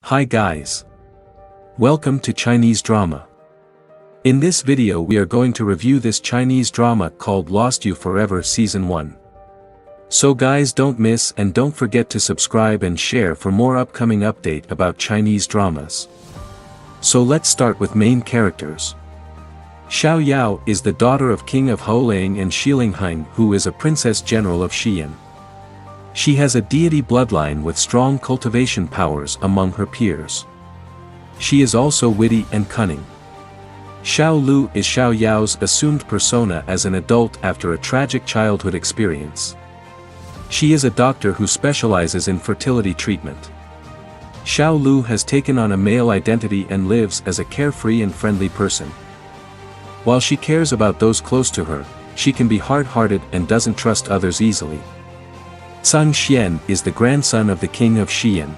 Hi guys. Welcome to Chinese Drama. In this video we are going to review this Chinese drama called Lost You Forever Season 1. So guys, don't miss and don't forget to subscribe and share for more upcoming update about Chinese dramas. So let's start with main characters. Xiao Yao is the daughter of King of Houliang and Shilinghain, who is a princess general of Xi'an. She has a deity bloodline with strong cultivation powers among her peers. She is also witty and cunning. Xiao Lu is Xiao Yao's assumed persona as an adult after a tragic childhood experience. She is a doctor who specializes in fertility treatment. Xiao Lu has taken on a male identity and lives as a carefree and friendly person. While she cares about those close to her, she can be hard-hearted and doesn't trust others easily. Zhang Xian is the grandson of the king of Xi'an.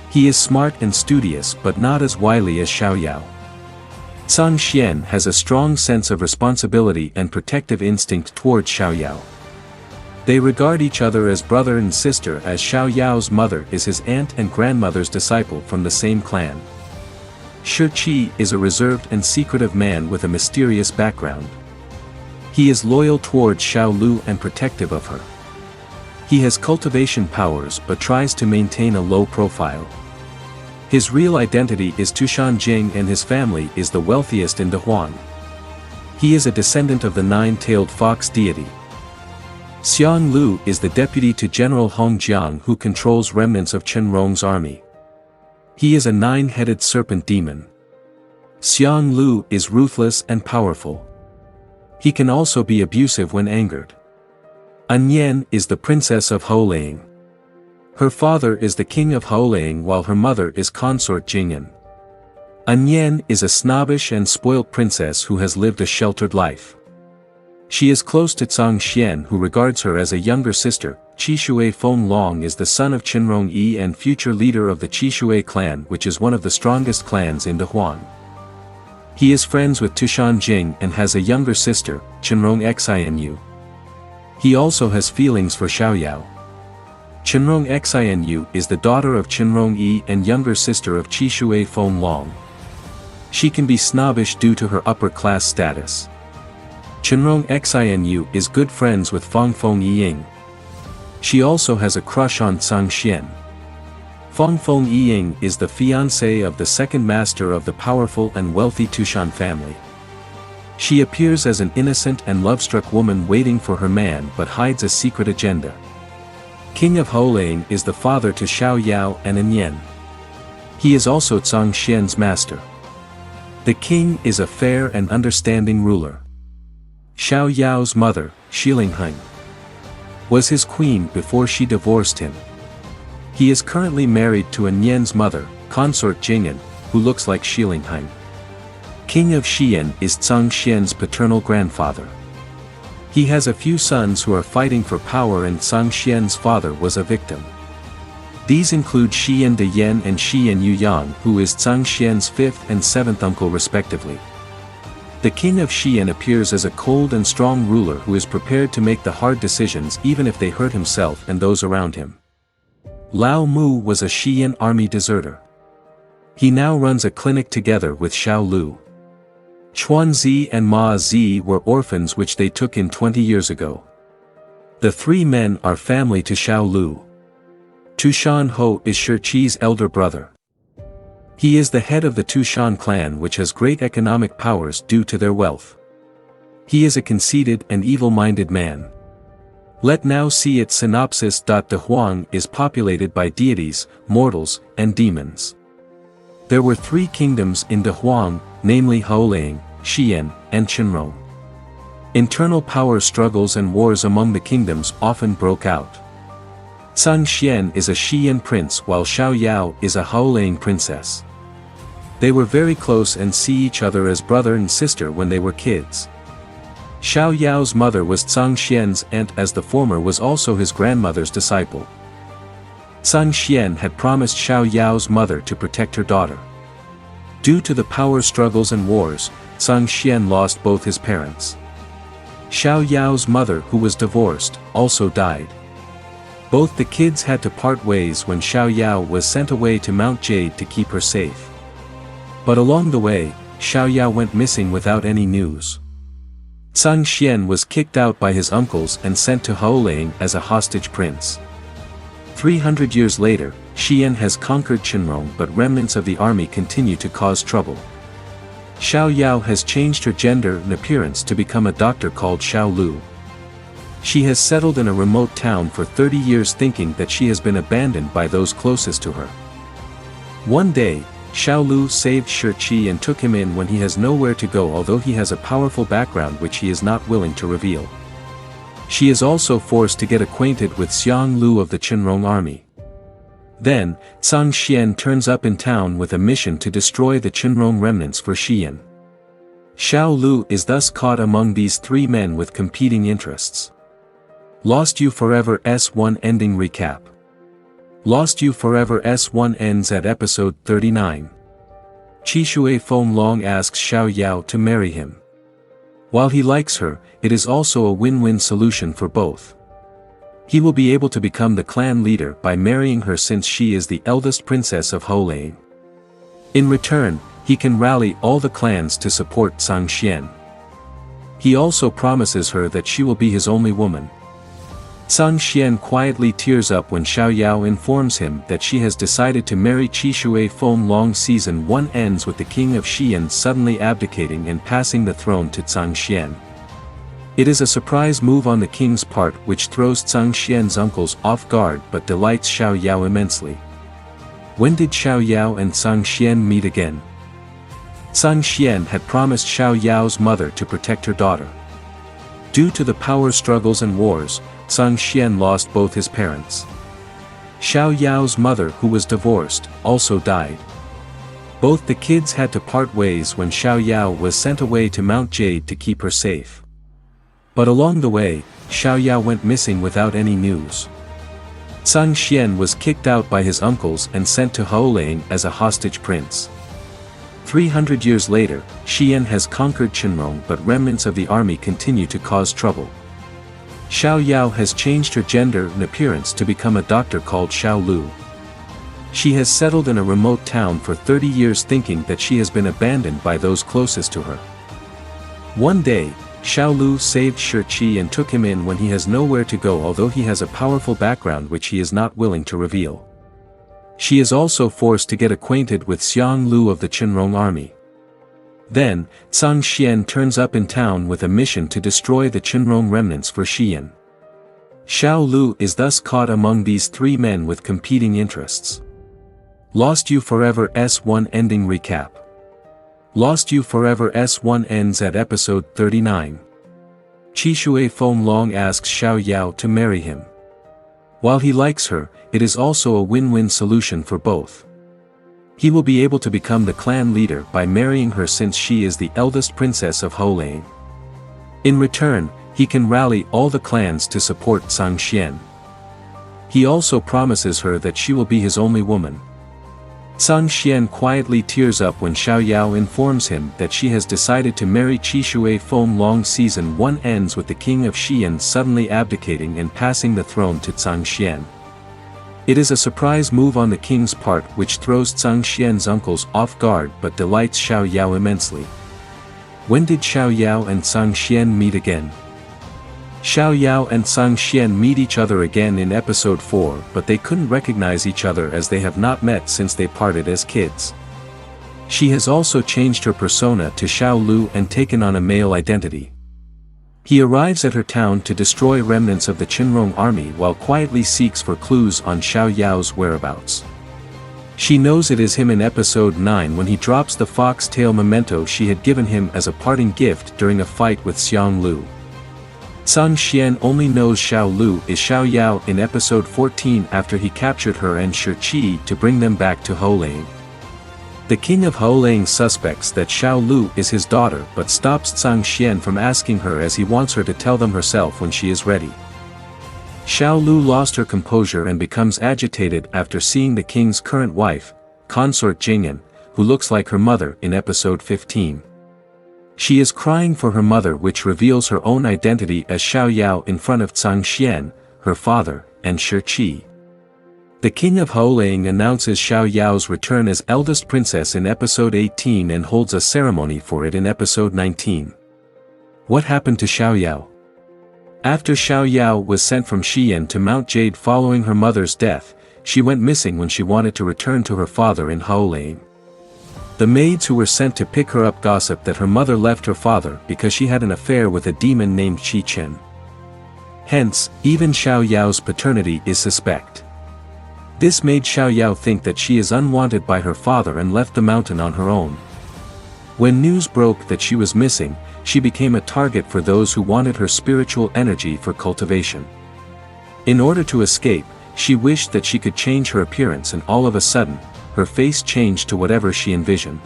He is smart and studious but not as wily as Xiao Yao. Zhang Xian has a strong sense of responsibility and protective instinct towards Xiao Yao. They regard each other as brother and sister, as Xiao Yao's mother is his aunt and grandmother's disciple from the same clan. Shi Qi is a reserved and secretive man with a mysterious background. He is loyal towards Xiao Lu and protective of her. He has cultivation powers but tries to maintain a low profile. His real identity is Tusan Jing and his family is the wealthiest in Dahuang. He is a descendant of the nine-tailed fox deity. Xiang Lu is the deputy to General Hong Jiang who controls remnants of Chen Rong's army. He is a nine-headed serpent demon. Xiang Lu is ruthless and powerful. He can also be abusive when angered. An Yan is the princess of Houliang. Her father is the king of Houliang while her mother is consort Jing'an. An Yan is a snobbish and spoilt princess who has lived a sheltered life. She is close to Zhang Xian, who regards her as a younger sister. Qishui Feng Long is the son of Qinrong Yi and future leader of the Qishui clan, which is one of the strongest clans in Dahuang. He is friends with Tusan Jing and has a younger sister, Qinrong Xianyu. He also has feelings for Xiao Yao. Qinrong Xianyu is the daughter of Qinrong Yi and younger sister of Qishui Feng Long. She can be snobbish due to her upper-class status. Qinrong Xianyu is good friends with Fang Feng Yiying. She also has a crush on Zhang Xian. Fang Feng Yiying is the fiancée of the second master of the powerful and wealthy Tushan family. She appears as an innocent and love-struck woman waiting for her man but hides a secret agenda. King of Houliang is the father to Xiao Yao and An Yan. He is also Zhang Xian's master. The king is a fair and understanding ruler. Xiao Yao's mother, Shilinghain, was his queen before she divorced him. He is currently married to An Yan's mother, consort Jing'an, who looks like Shilinghain. King of Xi'an is Zhang Xian's paternal grandfather. He has a few sons who are fighting for power, and Zhang Xian's father was a victim. These include Xian De Yan and Xian Yuyang, who is Zhang Xian's fifth and seventh uncle respectively. The king of Xi'an appears as a cold and strong ruler who is prepared to make the hard decisions even if they hurt himself and those around him. Lao Mu was a Xi'an army deserter. He now runs a clinic together with Xiao Lu. Chuan Zi and Ma Zi were orphans which they took in 20 years ago. The three men are family to Xiao Lu. Tushan Ho is Shi Qi's elder brother. He is the head of the Tushan clan, which has great economic powers due to their wealth. He is a conceited and evil-minded man. Let now see its synopsis. Dahuang is populated by deities, mortals, and demons. There were three kingdoms in Dahuang, namely Houliang, Xi'an, and Qinrong. Internal power struggles and wars among the kingdoms often broke out. Zhang Xian is a Xi'an prince while Xiao Yao is a Houliang princess. They were very close and see each other as brother and sister when they were kids. Xiao Yao's mother was Zhang Xian's aunt, as the former was also his grandmother's disciple. Zhang Xian had promised Xiao Yao's mother to protect her daughter. Due to the power struggles and wars, Zhang Xian lost both his parents. Xiao Yao's mother, who was divorced, also died. Both the kids had to part ways when Xiao Yao was sent away to Mount Jade to keep her safe. But along the way, Xiao Yao went missing without any news. Tusan Jing was kicked out by his uncles and sent to Holang as a hostage prince. 300 years later, Xian has conquered Qinrong, but remnants of the army continue to cause trouble. Xiao Yao has changed her gender and appearance to become a doctor called Xiao Lu. She has settled in a remote town for 30 years thinking that she has been abandoned by those closest to her. One day, Xiao Lu saved Shi and took him in when he has nowhere to go, although he has a powerful background which he is not willing to reveal. She is also forced to get acquainted with Xiang Lu of the Qinrong army. Then, Tusan Jing turns up in town with a mission to destroy the Qinrong remnants for Xian. Xiao Lu is thus caught among these three men with competing interests. Lost You Forever S1 Ending Recap. Lost You Forever S1 ends at episode 39. Qishui Fenglong asks Xiao Yao to marry him. While he likes her, it is also a win-win solution for both. He will be able to become the clan leader by marrying her since she is the eldest princess of Holang. In return, he can rally all the clans to support Tusan Jing. He also promises her that she will be his only woman. Tusan Jing quietly tears up when Xiao Yao informs him that she has decided to marry Qishui Fenglong. Season 1 ends with the king of Xian suddenly abdicating and passing the throne to Tusan Jing. It is a surprise move on the king's part which throws Tusan Jing's uncles off guard but delights Xiao Yao immensely. When did Xiao Yao and Tusan Jing meet again? Tusan Jing had promised Xiao Yao's mother to protect her daughter. Due to the power struggles and wars, Tusan Jing lost both his parents. Xiao Yao's mother, who was divorced, also died. Both the kids had to part ways when Xiao Yao was sent away to Mount Jade to keep her safe. But along the way, Xiao Yao went missing without any news. Tusan Jing was kicked out by his uncles and sent to Holang as a hostage prince. 300 years later, Xian has conquered Qinrong, but remnants of the army continue to cause trouble. Xiao Yao has changed her gender and appearance to become a doctor called Xiao Lu. She has settled in a remote town for 30 years thinking that she has been abandoned by those closest to her. One day, Xiao Lu saved Shi and took him in when he has nowhere to go, although he has a powerful background which he is not willing to reveal. She is also forced to get acquainted with Xiang Lu of the Qinrong army. Then, Tusan Jing turns up in town with a mission to destroy the Qinrong remnants for Xian. Xiao Lu is thus caught among these three men with competing interests. Lost You Forever S1 Ending Recap. Lost You Forever S1 ends at episode 39. Qishui Fenglong asks Xiao Yao to marry him. While he likes her, it is also a win-win solution for both. He will be able to become the clan leader by marrying her since she is the eldest princess of Holang. In return, he can rally all the clans to support Tusan Jing. He also promises her that she will be his only woman. Tusan Jing quietly tears up when Xiao Yao informs him that she has decided to marry Qishui Fenglong. Season 1 ends with the king of Xian suddenly abdicating and passing the throne to Tusan Jing. It is a surprise move on the king's part which throws Tusan Jing's uncles off guard but delights Xiao Yao immensely. When did Xiao Yao and Tusan Jing meet again? Xiao Yao and Tusan Jing meet each other again in episode 4, but they couldn't recognize each other as they have not met since they parted as kids. She has also changed her persona to Xiao Lu and taken on a male identity. He arrives at her town to destroy remnants of the Qinrong army while quietly seeks for clues on Xiao Yao's whereabouts. She knows it is him in episode 9 when he drops the fox-tail memento she had given him as a parting gift during a fight with Xiang Lu. Tusan Jing only knows Xiao Lu is Xiao Yao in episode 14 after he captured her and Shi to bring them back to Holang. The king of Holang suspects that Xiao Lu is his daughter but stops Tusan Jing from asking her as he wants her to tell them herself when she is ready. Xiao Lu lost her composure and becomes agitated after seeing the king's current wife, consort Jing'an, who looks like her mother in episode 15. She is crying for her mother, which reveals her own identity as Xiao Yao in front of Tusan Jing, her father, and Shi. The king of Haoling announces Xiao Yao's return as eldest princess in episode 18 and holds a ceremony for it in episode 19. What happened to Xiao Yao? After Xiao Yao was sent from Xi'an to Mount Jade following her mother's death, she went missing when she wanted to return to her father in Haoling. The maids who were sent to pick her up gossiped that her mother left her father because she had an affair with a demon named Qi Chen. Hence, even Xiao Yao's paternity is suspect. This made Xiao Yao think that she is unwanted by her father and left the mountain on her own. When news broke that she was missing, she became a target for those who wanted her spiritual energy for cultivation. In order to escape, she wished that she could change her appearance, and all of a sudden, her face changed to whatever she envisioned.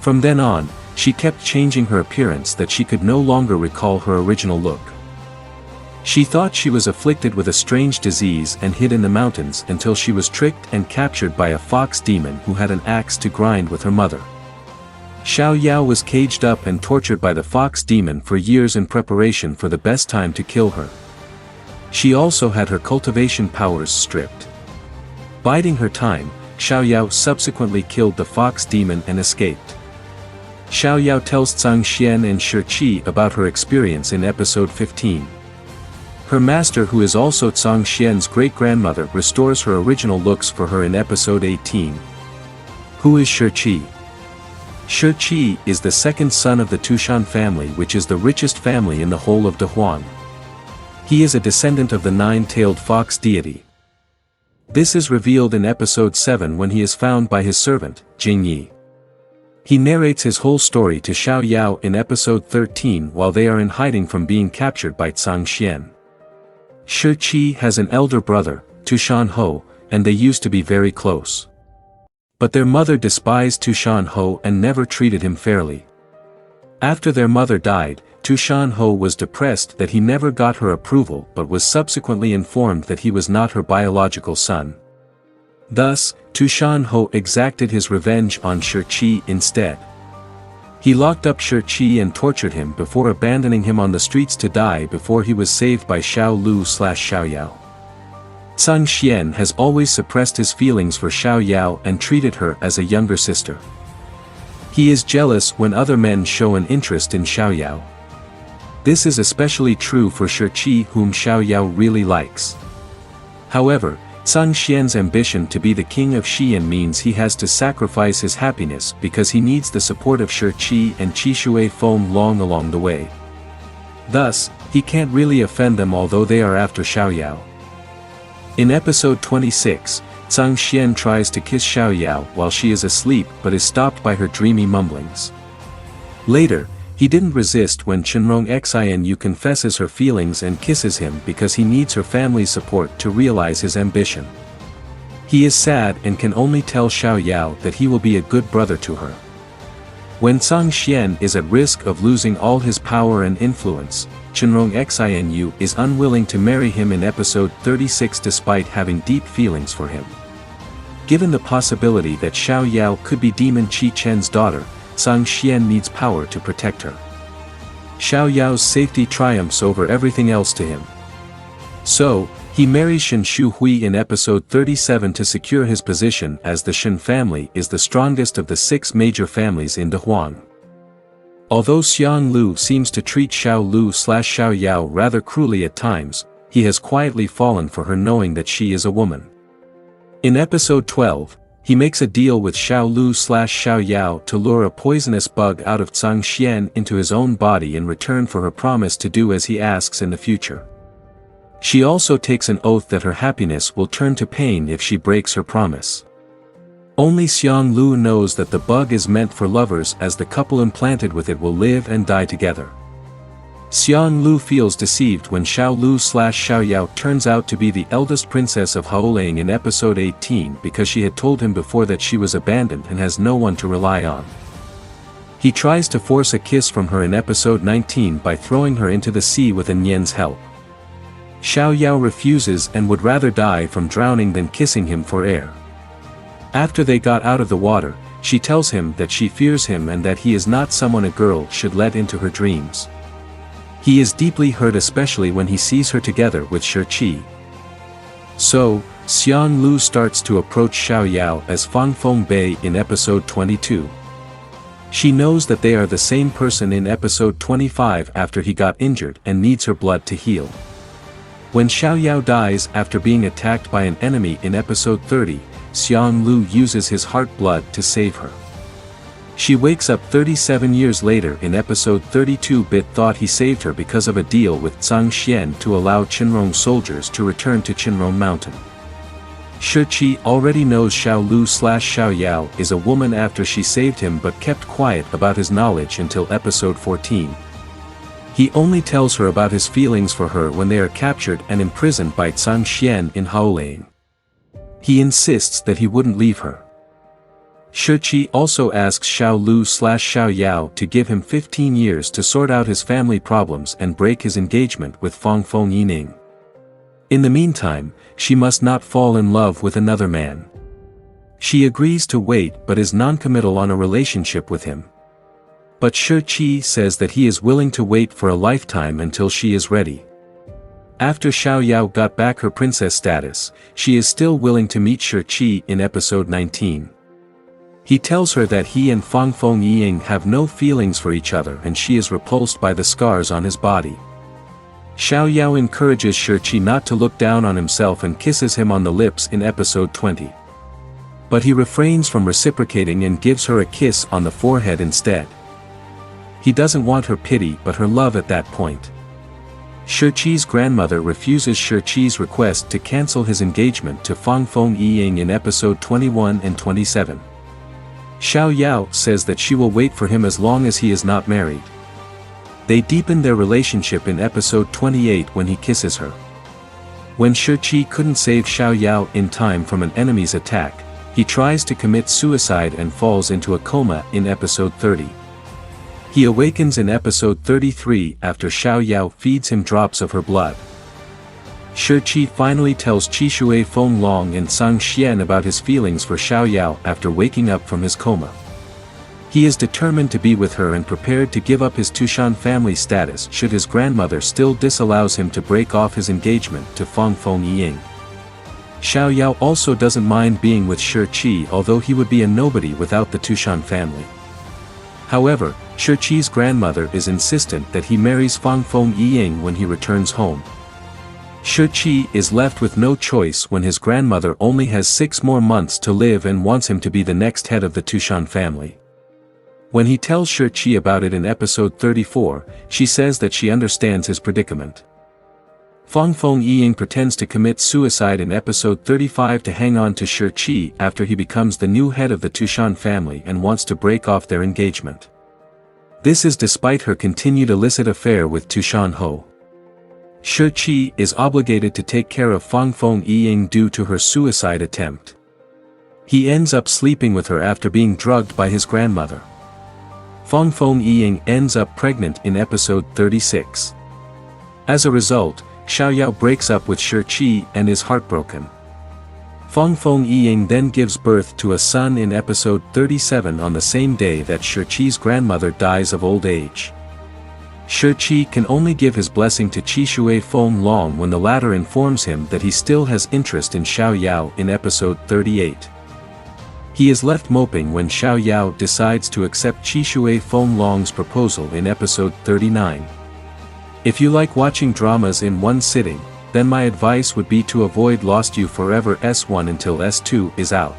From then on, she kept changing her appearance that she could no longer recall her original look. She thought she was afflicted with a strange disease and hid in the mountains until she was tricked and captured by a fox demon who had an axe to grind with her mother. Xiao Yao was caged up and tortured by the fox demon for years in preparation for the best time to kill her. She also had her cultivation powers stripped. Biding her time, Xiao Yao subsequently killed the fox demon and escaped. Xiao Yao tells Zhang Xian and Shi about her experience in episode 15. Her master, who is also Zhang Xian's great-grandmother, restores her original looks for her in episode 18. Who is Shi? Shi is the second son of the Tusan family, which is the richest family in the whole of Dahuan. He is a descendant of the nine-tailed fox deity. This is revealed in episode 7 when he is found by his servant, Jing Yi. He narrates his whole story to Xiao Yao in episode 13 while they are in hiding from being captured by Zhang Xian. Shi has an elder brother, Tusan Ho, and they used to be very close. But their mother despised Tusan Ho and never treated him fairly. After their mother died, Tusan Ho was depressed that he never got her approval but was subsequently informed that he was not her biological son. Thus, Tusan Ho exacted his revenge on Shi instead. He locked up Shi and tortured him before abandoning him on the streets to die before he was saved by Xiao Lu/Xiao Yao. Zhang Xian has always suppressed his feelings for Xiao Yao and treated her as a younger sister. He is jealous when other men show an interest in Xiao Yao. This is especially true for Shi, whom Xiao Yao really likes. However, Zhang Xian's ambition to be the king of Xi'an means he has to sacrifice his happiness because he needs the support of Shi and Qishui Feng Long along the way. Thus, he can't really offend them although they are after Xiao Yao. In episode 26, Zhang Xian tries to kiss Xiao Yao while she is asleep but is stopped by her dreamy mumblings. Later, he didn't resist when Chenrong Xianyu confesses her feelings and kisses him because he needs her family's support to realize his ambition. He is sad and can only tell Xiao Yao that he will be a good brother to her. When Zhang Xian is at risk of losing all his power and influence, Chenrong Xianyu is unwilling to marry him in episode 36 despite having deep feelings for him. Given the possibility that Xiao Yao could be Demon Qi Chen's daughter, Zhang Xian needs power to protect her. Xiao Yao's safety triumphs over everything else to him. So, he marries Shen Shuhui in episode 37 to secure his position as the Shen family is the strongest of the 6 major families in Dahuan. Although Xiang Lu seems to treat Xiao Lu/Xiao Yao rather cruelly at times, he has quietly fallen for her knowing that she is a woman. In episode 12, he makes a deal with Xiao Lu/Xiao Yao to lure a poisonous bug out of Zhang Xian into his own body in return for her promise to do as he asks in the future. She also takes an oath that her happiness will turn to pain if she breaks her promise. Only Xiang Lu knows that the bug is meant for lovers as the couple implanted with it will live and die together. Xiang Lu feels deceived when Xiao Lu/Xiao Yao turns out to be the eldest princess of Haoling in episode 18 because she had told him before that she was abandoned and has no one to rely on. He tries to force a kiss from her in episode 19 by throwing her into the sea with a Nian's help. Xiao Yao refuses and would rather die from drowning than kissing him for air. After they got out of the water, she tells him that she fears him and that he is not someone a girl should let into her dreams. He is deeply hurt, especially when he sees her together with Shi. So, Xiang Lu starts to approach Xiao Yao as Fang Feng Bei in episode 22. She knows that they are the same person in episode 25 after he got injured and needs her blood to heal. When Xiao Yao dies after being attacked by an enemy in episode 30, Xiang Lu uses his heart blood to save her. She wakes up 37 years later in episode 32. Bit thought he saved her because of a deal with Zhang Xian to allow Qinrong soldiers to return to Qinrong Mountain. Shi already knows Xiao Lu/Xiao Yao is a woman after she saved him, but kept quiet about his knowledge until episode 14. He only tells her about his feelings for her when they are captured and imprisoned by Zhang Xian in Haolane. He insists that he wouldn't leave her. Shi also asks Xiao Lu/Xiao Yao to give him 15 years to sort out his family problems and break his engagement with Fang Feng Yining. In the meantime, she must not fall in love with another man. She agrees to wait but is non-committal on a relationship with him. But Shi says that he is willing to wait for a lifetime until she is ready. After Xiao Yao got back her princess status, she is still willing to meet Shi in episode 19. He tells her that he and Fang Feng Ying have no feelings for each other and she is repulsed by the scars on his body. Xiao Yao encourages Shi not to look down on himself and kisses him on the lips in episode 20. But he refrains from reciprocating and gives her a kiss on the forehead instead. He doesn't want her pity but her love at that point. Shi's grandmother refuses Shi's request to cancel his engagement to Fang Feng Ying in episode 21 and 27. Xiao Yao says that she will wait for him as long as he is not married. They deepen their relationship in episode 28 when he kisses her. When Shi couldn't save Xiao Yao in time from an enemy's attack, he tries to commit suicide and falls into a coma in episode 30. He awakens in episode 33 after Xiao Yao feeds him drops of her blood. Shi finally tells Qishui Feng Long and Zhang Xian about his feelings for Xiao Yao after waking up from his coma. He is determined to be with her and prepared to give up his Tusan family status should his grandmother still disallows him to break off his engagement to Fang Feng Ying. Xiao Yao also doesn't mind being with Shi, although he would be a nobody without the Tusan family. However, Shi's grandmother is insistent that he marries Fang Feng Ying when he returns home. Shi is left with no choice when his grandmother only has 6 more months to live and wants him to be the next head of the Tusan family. When he tells Shi about it in episode 34, she says that she understands his predicament. Fang Feng Ying pretends to commit suicide in episode 35 to hang on to Shi after he becomes the new head of the Tusan family and wants to break off their engagement. This is despite her continued illicit affair with Tusan Ho. Shi is obligated to take care of Fang Feng Ying due to her suicide attempt. He ends up sleeping with her after being drugged by his grandmother. Fang Feng Ying ends up pregnant in episode 36. As a result, Xiao Yao breaks up with Shi and is heartbroken. Fang Feng Ying then gives birth to a son in episode 37 on the same day that Shi's grandmother dies of old age. Shi can only give his blessing to Qishui Feng Long when the latter informs him that he still has interest in Xiao Yao in episode 38. He is left moping when Xiao Yao decides to accept Qishui Feng Long's proposal in episode 39. If you like watching dramas in one sitting, then my advice would be to avoid Lost You Forever S1 until S2 is out.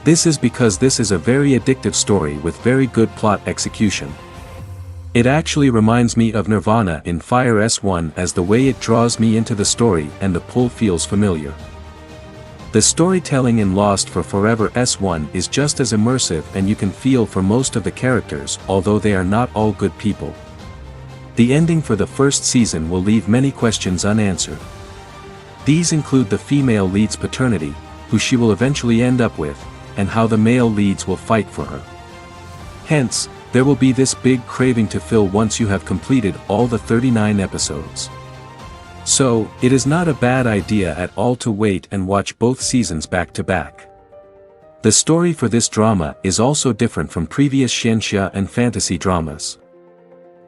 This is because this is a very addictive story with very good plot execution. It actually reminds me of Nirvana in Fire S1 as the way it draws me into the story and the pull feels familiar. The storytelling in Lost for Forever S1 is just as immersive and you can feel for most of the characters, although they are not all good people. The ending for the first season will leave many questions unanswered. These include the female lead's paternity, who she will eventually end up with, and how the male leads will fight for her. Hence, there will be this big craving to fill once you have completed all the 39 episodes. So, it is not a bad idea at all to wait and watch both seasons back to back. The story for this drama is also different from previous xianxia and fantasy dramas.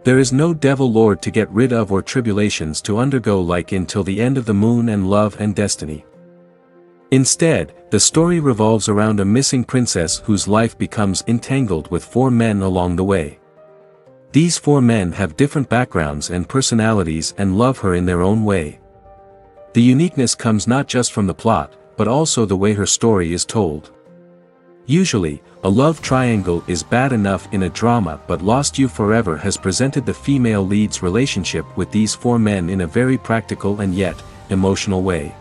There is no devil lord to get rid of or tribulations to undergo like in Till the End of the Moon and Love and Destiny. Instead, the story revolves around a missing princess whose life becomes entangled with 4 men along the way. These 4 men have different backgrounds and personalities and love her in their own way. The uniqueness comes not just from the plot, but also the way her story is told. Usually, a love triangle is bad enough in a drama, but Lost You Forever has presented the female lead's relationship with these 4 men in a very practical and yet emotional way.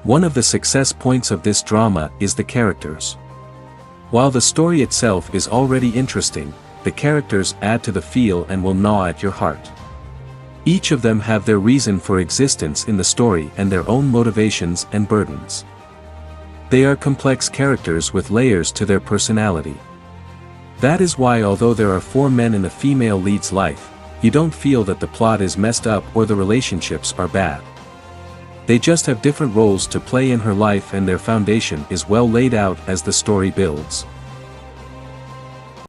One of the success points of this drama is the characters. While the story itself is already interesting, the characters add to the feel and will gnaw at your heart. Each of them have their reason for existence in the story and their own motivations and burdens. They are complex characters with layers to their personality. That is why although there are 4 men in the female lead's life, you don't feel that the plot is messed up or the relationships are bad. They just have different roles to play in her life and their foundation is well laid out as the story builds.